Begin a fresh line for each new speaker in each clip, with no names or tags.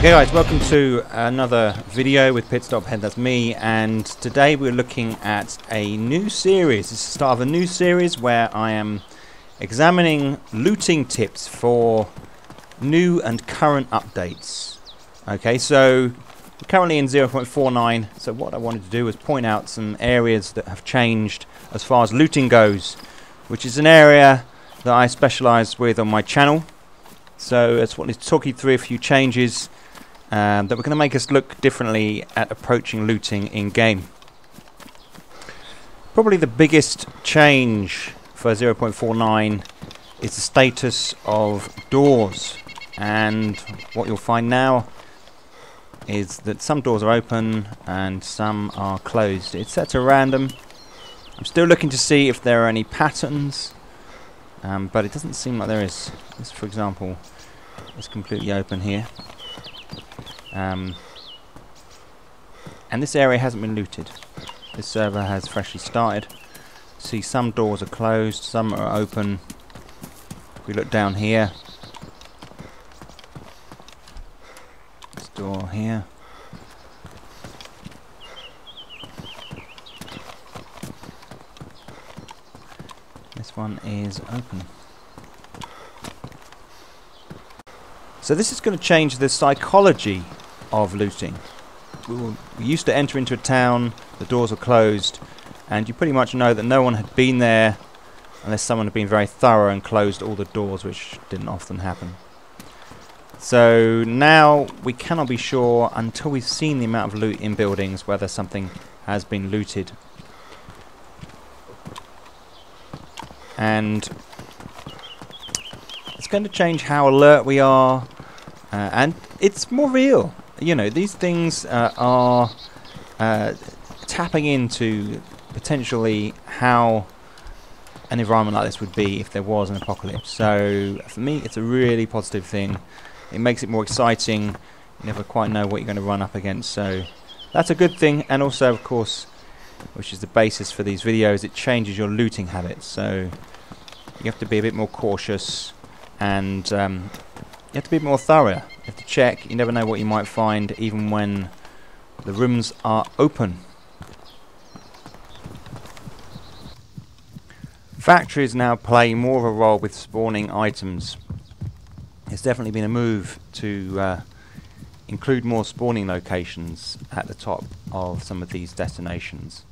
Okay guys, welcome to another video with Pitstop Head, that's me, and today we're looking at a new series. This is the start of a new series where I am examining looting tips for new and current updates. Okay, so we're currently in 0.49, so what I wanted to do was point out some areas that have changed as far as looting goes, which is an area that I specialise with on my channel. So I just wanted to talk you through a few changes that we're going to make us look differently at approaching looting in game. Probably the biggest change for 0.49 is the status of doors, and what you'll find now is that some doors are open and some are closed. It's set to random. I'm still looking to see if there are any patterns, but it doesn't seem like there is. This, for example, is completely open here. And this area hasn't been looted. This server has freshly started. See, some doors are closed, some are open. If we look down here, this door here, this one is open. So this is going to change the psychology of looting. We used to enter into a town, the doors were closed, and you pretty much know that no one had been there unless someone had been very thorough and closed all the doors, which didn't often happen. So now we cannot be sure until we've seen the amount of loot in buildings whether something has been looted. And it's going to change how alert we are, and it's more real. You know, these things are tapping into potentially how an environment like this would be if there was an apocalypse. So for me, it's a really positive thing. It makes it more exciting. You never quite know what you're going to run up against, so that's a good thing. And also, of course, which is the basis for these videos, it changes your looting habits. So you have to be a bit more cautious, and you have to be more thorough. You have to check. You never know what you might find, even when the rooms are open. Factories now play more of a role with spawning items. There's definitely been a move to include more spawning locations at the top of some of these destinations.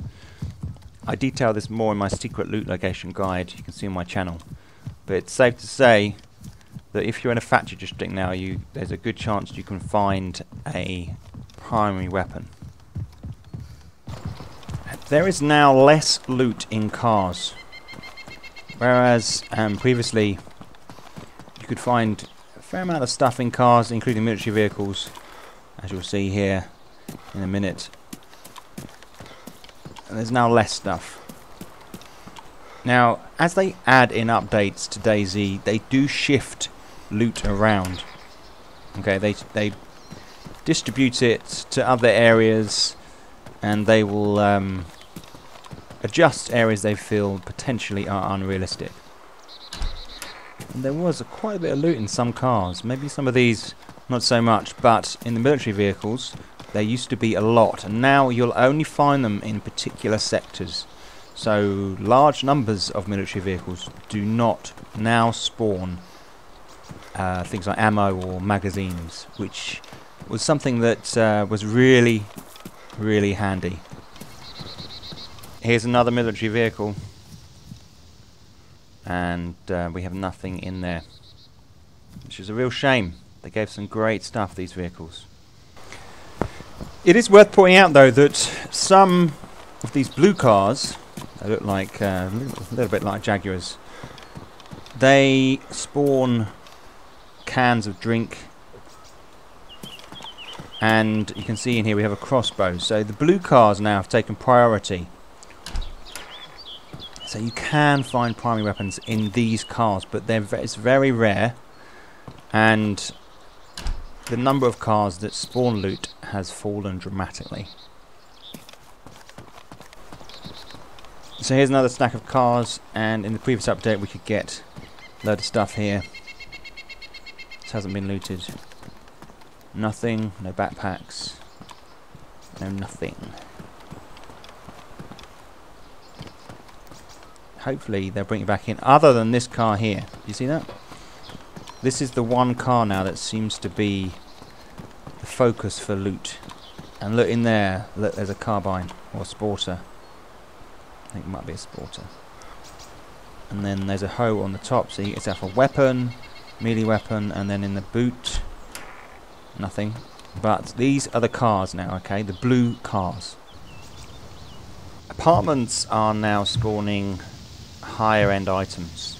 I detail this more in my secret loot location guide you can see on my channel. But it's safe to say that if you're in a factory district now, there's a good chance you can find a primary weapon. There is now less loot in cars, whereas previously you could find a fair amount of stuff in cars, including military vehicles, as you'll see here in a minute. And there's now less stuff. Now, as they add in updates to DayZ, they do shift loot around. Okay, they distribute it to other areas, and they will adjust areas they feel potentially are unrealistic. And there was quite a bit of loot in some cars. Maybe some of these not so much, but in the military vehicles there used to be a lot, and now you'll only find them in particular sectors. So large numbers of military vehicles do not now spawn things like ammo or magazines, which was something that was really, really handy. Here's another military vehicle, and we have nothing in there, which is a real shame. They gave some great stuff, these vehicles. It is worth pointing out, though, that some of these blue cars, they look like a little bit like Jaguars, they spawn cans of drink, and you can see in here we have a crossbow. So the blue cars now have taken priority. So you can find primary weapons in these cars, but it's very rare, and the number of cars that spawn loot has fallen dramatically. So here's another stack of cars, and in the previous update we could get a load of stuff here. This hasn't been looted. Nothing. No backpacks. No nothing. Hopefully they'll bring it back in. Other than this car here. You see that? This is the one car now that seems to be the focus for loot. And look in there. Look, there's a carbine or a sporter. I think it might be a sporter. And then there's a hoe on the top, so you get yourself a weapon, melee weapon, and then in the boot, nothing. But these are the cars now, okay? The blue cars. Apartments are now spawning higher end items.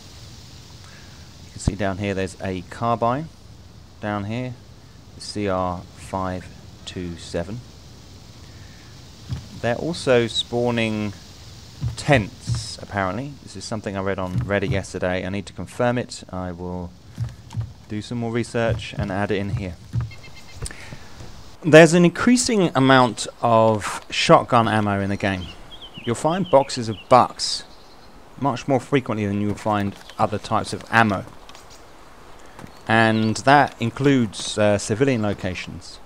You can see down here there's a carbine. Down here, the CR527. They're also spawning tents, apparently. This is something I read on Reddit yesterday. I need to confirm it. I will do some more research and add it in here. There's an increasing amount of shotgun ammo in the game. You'll find boxes of bucks much more frequently than you'll find other types of ammo. And that includes civilian locations.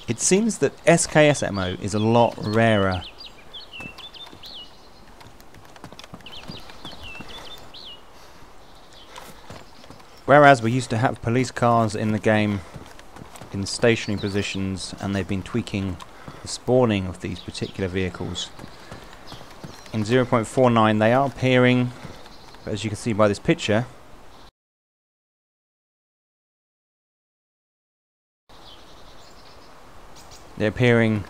It seems that SKS ammo is a lot rarer. Whereas we used to have police cars in the game in stationary positions, and they've been tweaking the spawning of these particular vehicles. In 0.49 they are appearing, but as you can see by this picture, they're appearing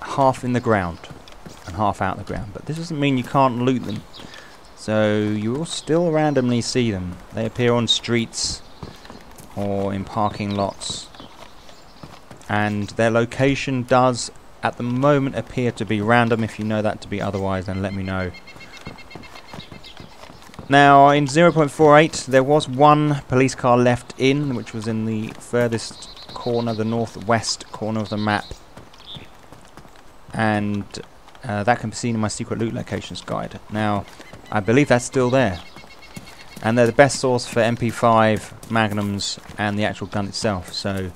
half in the ground and half out of the ground. But this doesn't mean you can't loot them. So you will still randomly see them. They appear on streets or in parking lots. And their location does at the moment appear to be random. If you know that to be otherwise, then let me know. Now in 0.48 there was one police car left in, which was in the furthest corner, the northwest corner of the map, and that can be seen in my secret loot locations guide. Now I believe that's still there, and they're the best source for MP5 magnums and the actual gun itself, so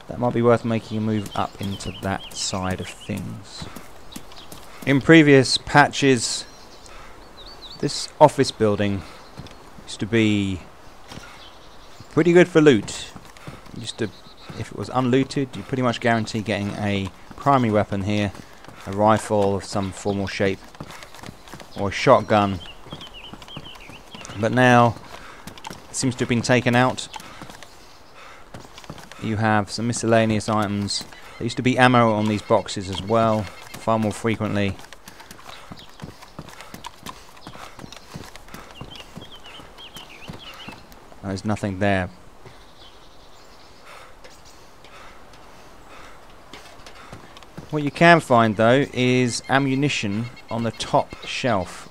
that might be worth making a move up into that side of things. In previous patches, this office building used to be pretty good for loot. If it was unlooted, you pretty much guarantee getting a primary weapon here, a rifle of some form or shape, or a shotgun. But now it seems to have been taken out. You have some miscellaneous items. There used to be ammo on these boxes as well, far more frequently. There's nothing there. What you can find though is ammunition on the top shelf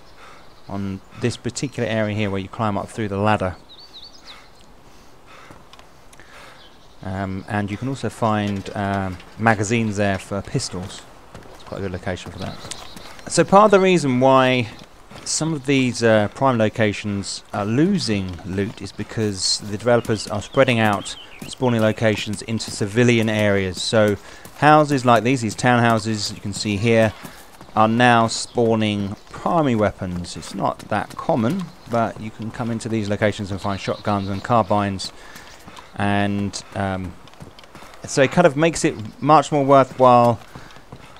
on this particular area here where you climb up through the ladder. And you can also find magazines there for pistols. It's quite a good location for that. So part of the reason why some of these prime locations are losing loot is because the developers are spreading out spawning locations into civilian areas. So houses like these townhouses you can see here, are now spawning primary weapons. It's not that common, but you can come into these locations and find shotguns and carbines, and so it kind of makes it much more worthwhile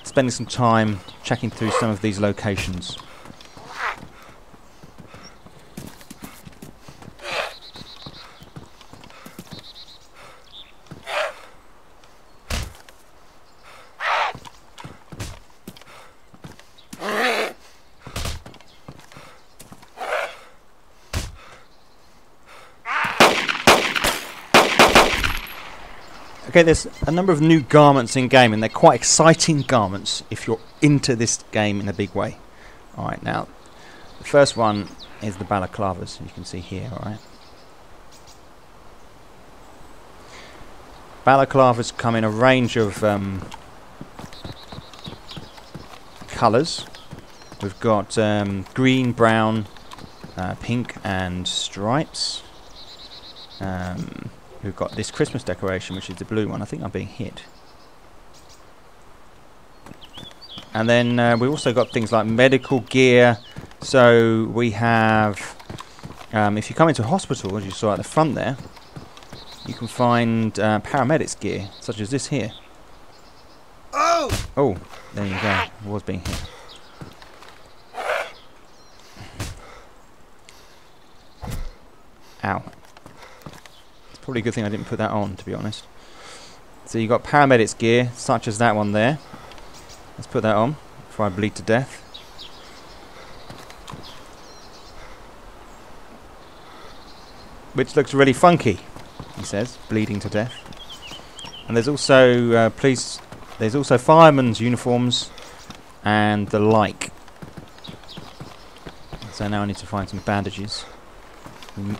spending some time checking through some of these locations. Okay, there's a number of new garments in game, and they're quite exciting garments if you're into this game in a big way. Alright, now, the first one is the balaclavas, you can see here, alright. Balaclavas come in a range of colours. We've got green, brown, pink and stripes. We've got this Christmas decoration, which is the blue one. I think I'm being hit. And then we also got things like medical gear. So we have, if you come into a hospital, as you saw at the front there, you can find paramedics gear, such as this here. Oh, there you go. I was being hit. Ow. It's probably a good thing I didn't put that on, to be honest. So you got paramedics gear, such as that one there. Let's put that on before I bleed to death. Which looks really funky, he says, bleeding to death. And there's also there's also firemen's uniforms and the like. So now I need to find some bandages.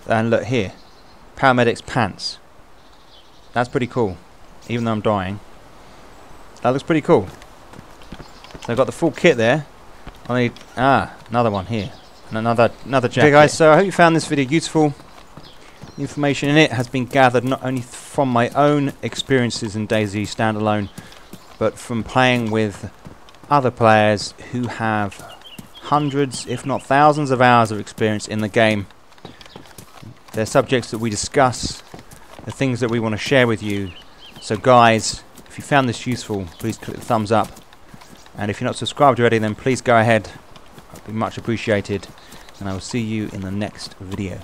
And look here, paramedics pants. That's pretty cool, even though I'm dying. That looks pretty cool. So I've got the full kit there. I need another one here, and another jacket. Okay, guys. So I hope you found this video useful. The information in it has been gathered not only from my own experiences in DayZ Standalone, but from playing with other players who have hundreds, if not thousands, of hours of experience in the game. They're subjects that we discuss, the things that we want to share with you. So guys, if you found this useful, please click the thumbs up. And if you're not subscribed already, then please go ahead. It'd be much appreciated. And I will see you in the next video.